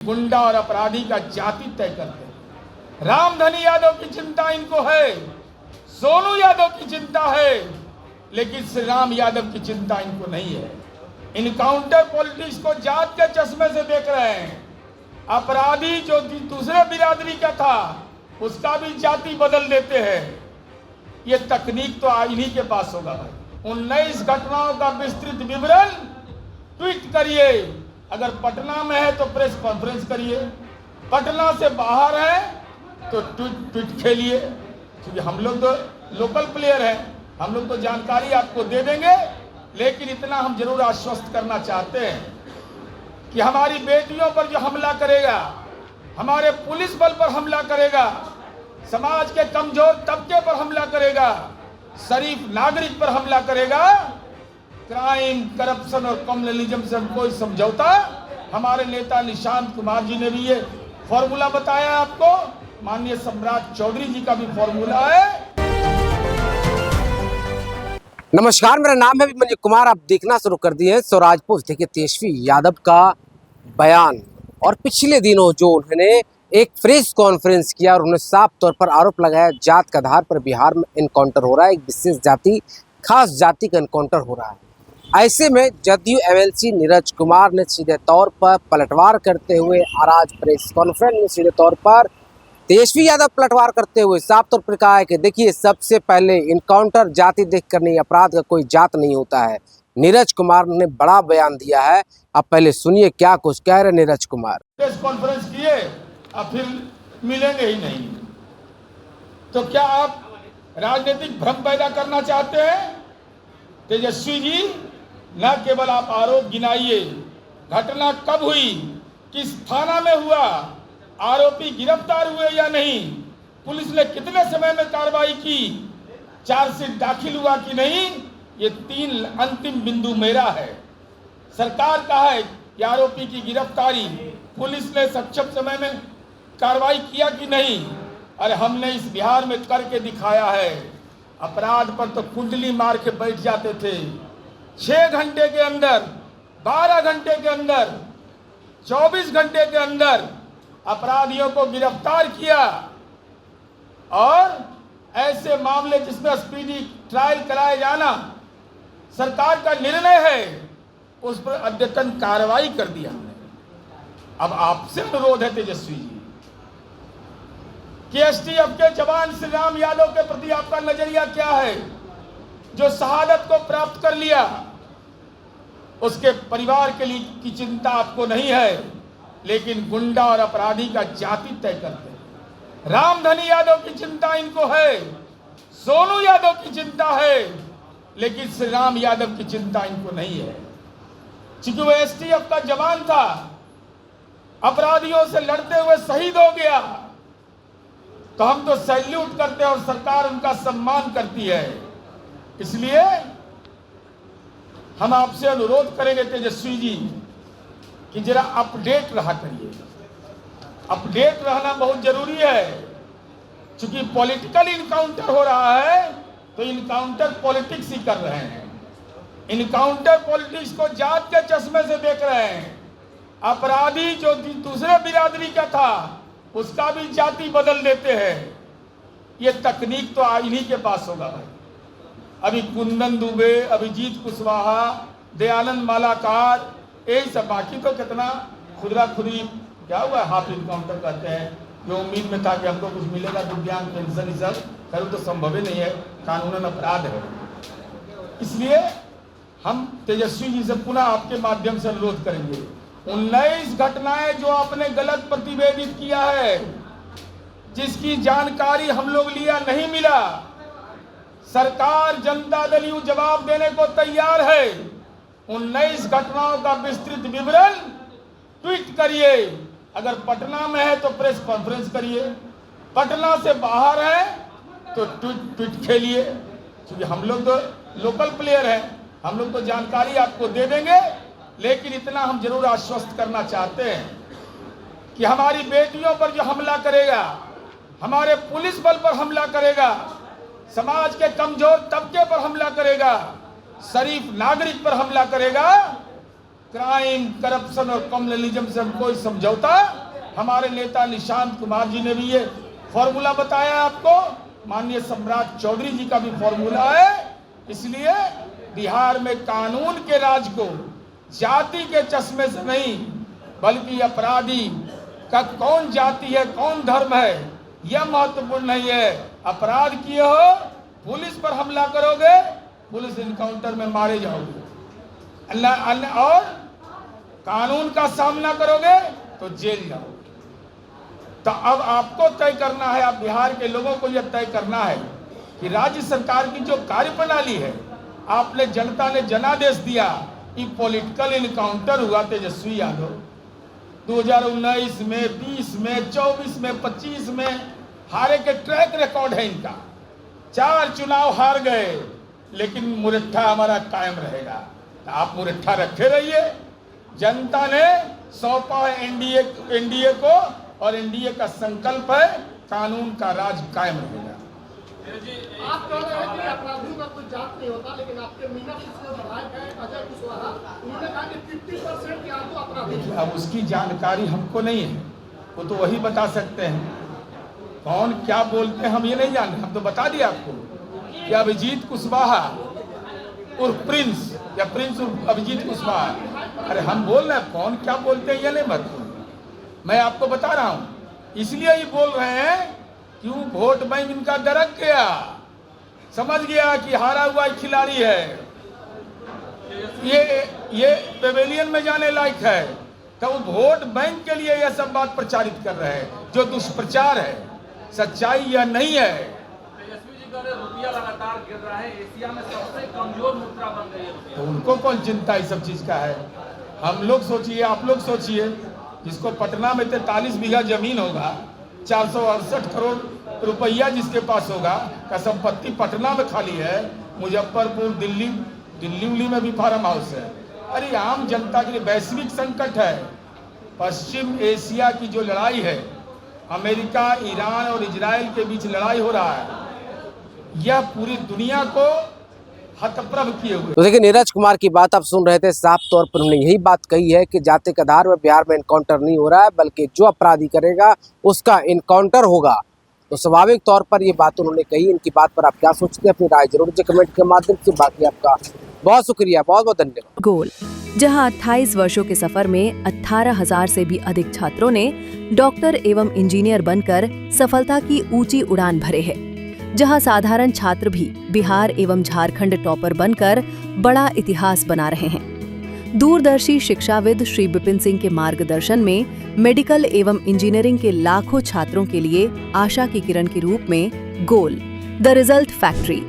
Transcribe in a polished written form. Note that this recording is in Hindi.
गुंडा और अपराधी का जाति तय करते हैं। रामधनी यादव की चिंता इनको है, सोनू यादव की चिंता है, लेकिन श्री राम यादव की चिंता इनको नहीं है। इनकाउंटर पॉलिटिक्स को जात के चश्मे से देख रहे हैं। अपराधी जो दूसरे बिरादरी का था उसका भी जाति बदल देते हैं। ये तकनीक तो इन्हीं के पास होगा भाई। 19 घटनाओं का विस्तृत विवरण ट्वीट करिए। अगर पटना में है तो प्रेस कॉन्फ्रेंस करिए, पटना से बाहर है तो ट्वीट खेलिए, क्योंकि हम लोग तो लोकल प्लेयर हैं, हम लोग तो जानकारी आपको दे देंगे। लेकिन इतना हम जरूर आश्वस्त करना चाहते हैं कि हमारी बेटियों पर जो हमला करेगा, हमारे पुलिस बल पर हमला करेगा, समाज के कमजोर तबके पर हमला करेगा, शरीफ नागरिक पर हमला करेगा, क्राइम, करप्शन और कम्युनलिज्म से हम कोई समझौता। हमारे नेता निशांत कुमार जी ने भी ये फॉर्मूला बताया आपको, माननीय सम्राट चौधरी जी का भी फॉर्मूला है। नमस्कार, मेरा नाम है अभिमन्यु कुमार। आप देखना शुरू कर दिए हैं स्वराज पोस्ट। देखिए, तेजस्वी यादव का बयान और पिछले दिनों जो उन्होंने एक प्रेस कॉन्फ्रेंस किया और उन्होंने साफ तौर पर आरोप लगाया जात के आधार पर बिहार में इनकाउंटर हो रहा है, एक विशेष जाति, खास जाति का इनकाउंटर हो रहा है। ऐसे में जदयू एमएलसी नीरज कुमार ने सीधे तौर पर पलटवार करते हुए और आज प्रेस कॉन्फ्रेंस में सीधे तौर पर तेजस्वी यादव पलटवार करते हुए साफ तौर पर कहा है कि देखिए, सबसे पहले इनकाउंटर जाति देखकर नहीं, अपराध का कोई जात नहीं होता है। नीरज कुमार ने बड़ा बयान दिया है। अब पहले सुनिए क्या कुछ कह रहे नीरज कुमार। प्रेस कॉन्फ्रेंस किए अब फिर मिलेंगे ही नहीं, तो क्या आप राजनीतिक भ्रम पैदा करना चाहते हैं? तेजस्वी जी, न केवल आप आरोप गिनाइए, घटना कब हुई, किस थाना में हुआ, आरोपी गिरफ्तार हुए या नहीं, पुलिस ने कितने समय में कार्रवाई की, चार्जशीट दाखिल हुआ कि नहीं, ये 3 अंतिम बिंदु मेरा है। सरकार का है कि आरोपी की गिरफ्तारी, पुलिस ने सक्षम समय में कार्रवाई किया कि नहीं। अरे हमने इस बिहार में करके दिखाया है। अपराध पर तो कुंडली मार के बैठ जाते थे। 6 घंटे के अंदर, 12 घंटे के अंदर, 24 घंटे के अंदर अपराधियों को गिरफ्तार किया। और ऐसे मामले जिसमें स्पीडी ट्रायल कराया जाना सरकार का निर्णय है, उस पर अद्यतन कार्रवाई कर दिया हमने। अब आपसे अनुरोध है तेजस्वी जी कि एसटीएफ के जवान श्री राम यादव के प्रति आपका नजरिया क्या है? जो शहादत को प्राप्त कर लिया, उसके परिवार के लिए की चिंता आपको नहीं है, लेकिन गुंडा और अपराधी का जाति तय करते हैं। रामधनी यादव की चिंता इनको है, सोनू यादव की चिंता है, लेकिन श्री राम यादव की चिंता इनको नहीं है। क्योंकि वो एसटीएफ का जवान था, अपराधियों से लड़ते हुए शहीद हो गया, तो हम तो सैल्यूट करते हैं और सरकार उनका सम्मान करती है। इसलिए हम आपसे अनुरोध करेंगे तेजस्वी जी कि जरा अपडेट रहा करिए। अपडेट रहना बहुत जरूरी है, क्योंकि पॉलिटिकल इनकाउंटर हो रहा है तो इनकाउंटर पॉलिटिक्स ही कर रहे हैं। इनकाउंटर पॉलिटिक्स को जात के चश्मे से देख रहे हैं। अपराधी जो दूसरे बिरादरी का था उसका भी जाति बदल देते हैं। ये तकनीक तो इन्हीं के पास होगा भाई। अभी कुंदन दुबे, अभिजीत कुशवाहा, दयानंद मालाकार, यही सब। बाकी तो कितना खुदरा खुदी क्या हुआ, हाफ इनकाउंटर कहते हैं। जो उम्मीद में था कि हमको कुछ मिलेगा, दिव्यांग पेंशन, ये सब करूँ तो संभव ही नहीं है, कानूनन अपराध है। इसलिए हम तेजस्वी जी से पुनः आपके माध्यम से अनुरोध करेंगे, 19 घटनाएं जो आपने गलत प्रतिवेदित किया है, जिसकी जानकारी हम लोग लिया नहीं मिला, सरकार जनता दल यू जवाब देने को तैयार है। 19 घटनाओं का विस्तृत विवरण ट्वीट करिए। अगर पटना में है तो प्रेस कॉन्फ्रेंस करिए, पटना से बाहर है तो ट्वीट खेलिए, क्योंकि हम लोग तो लोकल प्लेयर हैं, हम लोग तो जानकारी आपको दे देंगे। लेकिन इतना हम जरूर आश्वस्त करना चाहते हैं कि हमारी बेटियों पर जो हमला करेगा, हमारे पुलिस बल पर हमला करेगा, समाज के कमजोर तबके पर हमला करेगा, शरीफ नागरिक पर हमला करेगा, क्राइम, करप्शन और कम्युनलिज्म से कोई समझौता। हमारे नेता निशांत कुमार जी ने भी ये फॉर्मूला बताया आपको, माननीय सम्राट चौधरी जी का भी फॉर्मूला है। इसलिए बिहार में कानून के राज को जाति के चश्मे से नहीं, बल्कि अपराधी का कौन जाति है, कौन धर्म है, यह महत्वपूर्ण नहीं है। अपराध किए हो, पुलिस पर हमला करोगे, पुलिस इनकाउंटर में मारे जाओगे, और कानून का सामना करोगे तो जेल जाओगे। तो अब आपको तय करना है, आप बिहार के लोगों को यह तय करना है कि राज्य सरकार की जो कार्यप्रणाली है, आपने जनता ने जनादेश दिया कि पॉलिटिकल इनकाउंटर हुआ तेजस्वी यादव 2019 में, 20 में, 24 में, 25 में हारे के ट्रैक रिकॉर्ड है इनका। 4 चुनाव हार गए, लेकिन मुरट्ठा हमारा कायम रहेगा। तो आप मुरट्ठा रखे रहिए। जनता ने सौंपा है एनडीए को, और एनडीए का संकल्प है कानून का राज कायम रहेगा। आप कह रहे हैं कि अपराधियों का कोई जात नहीं होता, लेकिन आपके मीना विधायक है अजय कुशवाहा, उन्होंने कहा कि 50% के आगे अपराधी। अब उसकी जानकारी हमको नहीं है, वो तो वही बता सकते हैं। कौन क्या बोलते हैं हम ये नहीं जानते। हम तो बता दिया आपको कि अभिजीत कुशवाहा उर्फ प्रिंस, या प्रिंस उर्फ अभिजीत कुशवाहा। अरे हम बोल रहे हैं, कौन क्या बोलते हैं ये नहीं महत्वपूर्ण, मैं आपको बता रहा हूँ। इसलिए ये बोल रहे हैं क्यों वोट बैंक इनका दरक गया, समझ गया कि हारा हुआ खिलाड़ी है, ये पेवेलियन में जाने लायक है। तो वोट बैंक के लिए यह सब बात प्रचारित कर रहे हैं, जो दुष्प्रचार है, सच्चाई यह नहीं है। तेजस्वी जी कह रहे रुपया लगातार गिर रहा है, एशिया में सबसे कमजोर मुद्रा बन गई है। तो उनको कौन चिंता इस सब चीज का है। हम लोग सोचिए, आप लोग सोचिए, जिसको पटना में 43 बीघा जमीन होगा, 468 करोड़ रुपया जिसके पास होगा, का संपत्ति पटना में खाली है, मुजफ्फरपुर, दिल्ली में भी फार्म हाउस है। अरे आम जनता के लिए वैश्विक संकट है। पश्चिम एशिया की जो लड़ाई है, अमेरिका, ईरान और इजराइल के बीच लड़ाई हो रहा है, यह पूरी दुनिया को हतप्रभ किए हुए। तो देखिए, नीरज कुमार की बात आप सुन रहे थे। साफ तौर पर उन्होंने यही बात कही है कि जाति के आधार में बिहार में इनकाउंटर नहीं हो रहा है, बल्कि जो अपराधी करेगा उसका इनकाउंटर होगा। तो स्वाभाविक तौर पर ये बात उन्होंने कही। इनकी बात पर आप क्या सोचते हैं, अपनी राय जरूर दीजिए कमेंट के माध्यम से। बाकी आपका बहुत शुक्रिया, बहुत बहुत धन्यवाद। गोल, जहां 28 वर्षों के सफर में 18,000 से भी अधिक छात्रों ने डॉक्टर एवं इंजीनियर बनकर सफलता की ऊंची उड़ान भरे है, जहां साधारण छात्र भी बिहार एवं झारखंड टॉपर बनकर बड़ा इतिहास बना रहे हैं। दूरदर्शी शिक्षाविद श्री विपिन सिंह के मार्गदर्शन में मेडिकल एवं इंजीनियरिंग के लाखों छात्रों के लिए आशा की किरण के रूप में गोल, द रिजल्ट फैक्ट्री,